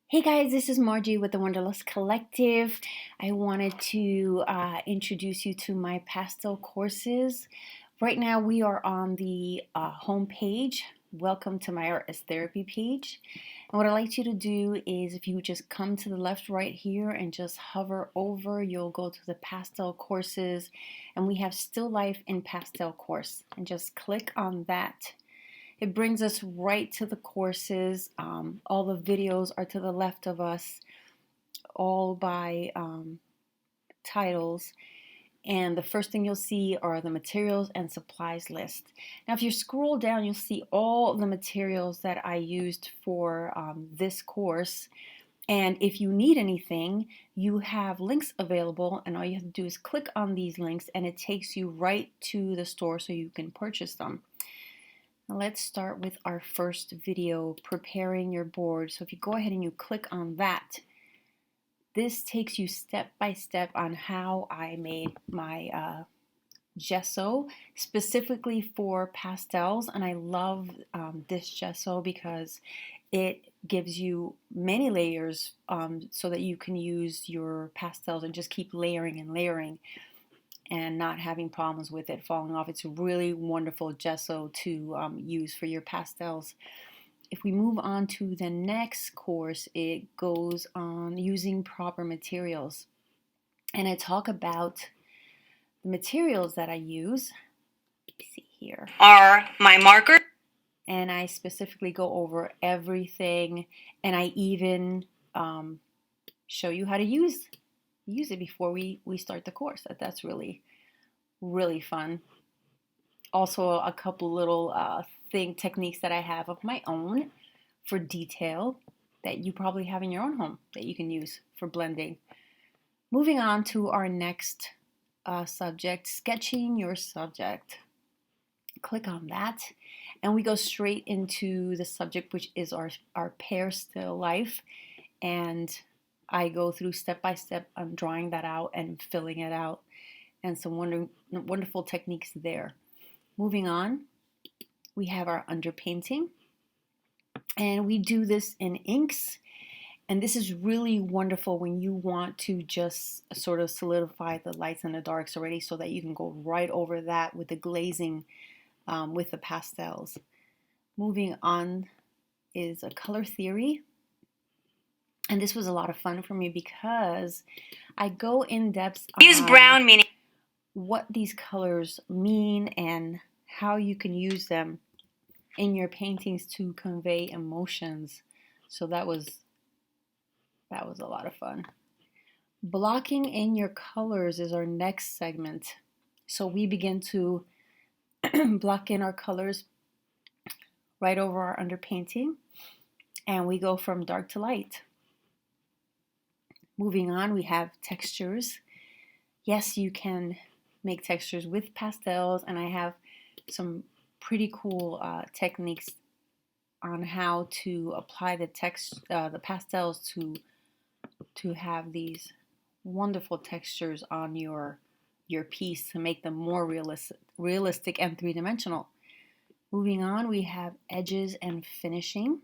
Hey guys, this is Margie with the Wanderlust Collective. I wanted to introduce you to my pastel courses. Right now we are on the home page. Welcome to my Art as Therapy page. And what I'd like you to do is if you just come to the left right here and just hover over, you'll go to the pastel courses and we have Still Life in Pastel course. And just click on that. It brings us right to the courses. All the videos are to the left of us, all by titles. And the first thing you'll see are the materials and supplies list. Now, if you scroll down, you'll see all the materials that I used for this course. And if you need anything, you have links available, and all you have to do is click on these links, and it takes you right to the store so you can purchase them. Now let's start with our first video, preparing your board. So if you go ahead and you click on that, this takes you step by step on how I made my gesso specifically for pastels. And I love this gesso because it gives you many layers so that you can use your pastels and just keep layering and layering and not having problems with it falling off. It's a really wonderful gesso to use for your pastels. If we move on to the next course, it goes on using proper materials. And I talk about the materials that I use. Let me see here. Are my markers. And I specifically go over everything, and I even show you how to use it before we start the course. That's really fun. Also a couple little techniques that I have of my own for detail that you probably have in your own home that you can use for blending. Moving on to our next subject, sketching your subject. Click on that and we go straight into the subject, which is our pear still life. And I go through step by step on drawing that out and filling it out, and some wonderful techniques there. Moving on, we have our underpainting, and we do this in inks. And this is really wonderful when you want to just sort of solidify the lights and the darks already so that you can go right over that with the glazing with the pastels. Moving on is a color theory. And this was a lot of fun for me because I go in depth on Use brown meaning what these colors mean and how you can use them in your paintings to convey emotions. So that was a lot of fun. Blocking in your colors is our next segment. So we begin to block in our colors right over our underpainting, and we go from dark to light. Moving on, we have textures. Yes, you can make textures with pastels, and I have some pretty cool techniques on how to apply the pastels to have these wonderful textures on your piece to make them more realistic and three-dimensional. Moving on, we have edges and finishing.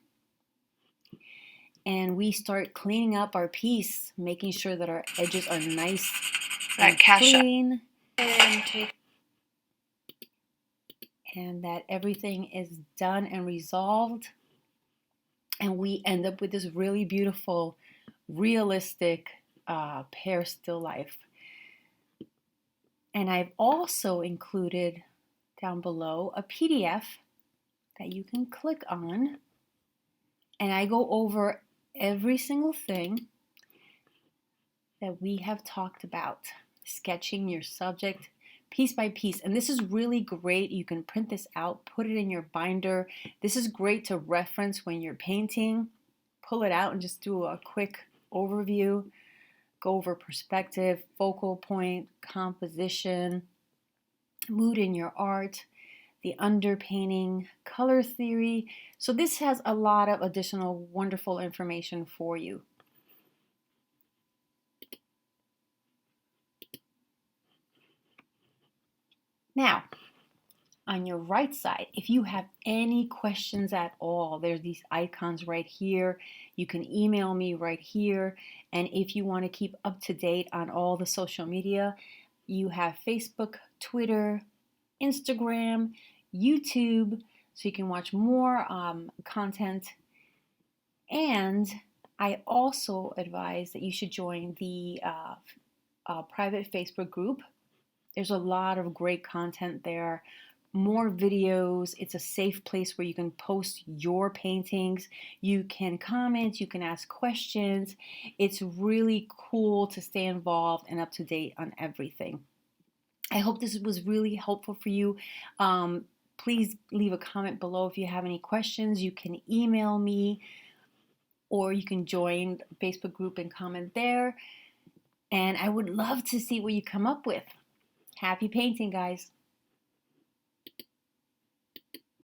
And we start cleaning up our piece, making sure that our edges are nice and clean, and that everything is done and resolved. And we end up with this really beautiful, realistic pear still life. And I've also included down below a PDF that you can click on, and I go over every single thing that we have talked about, sketching your subject piece by piece. And this is really great. You can print this out, put it in your binder. This is great to reference when you're painting. Pull it out and just do a quick overview. Go over perspective, focal point, composition, mood in your art, the underpainting, color theory. So this has a lot of additional wonderful information for you. Now, on your right side, if you have any questions at all, there's these icons right here. You can email me right here. And if you want to keep up to date on all the social media, you have Facebook, Twitter, Instagram, YouTube, so you can watch more content. And I also advise that you should join the private Facebook group. There's a lot of great content there, more videos. It's a safe place where you can post your paintings. You can comment, you can ask questions. It's really cool to stay involved and up to date on everything. I hope this was really helpful for you. Please leave a comment below if you have any questions. You can email me or you can join the Facebook group and comment there. And I would love to see what you come up with. Happy painting, guys.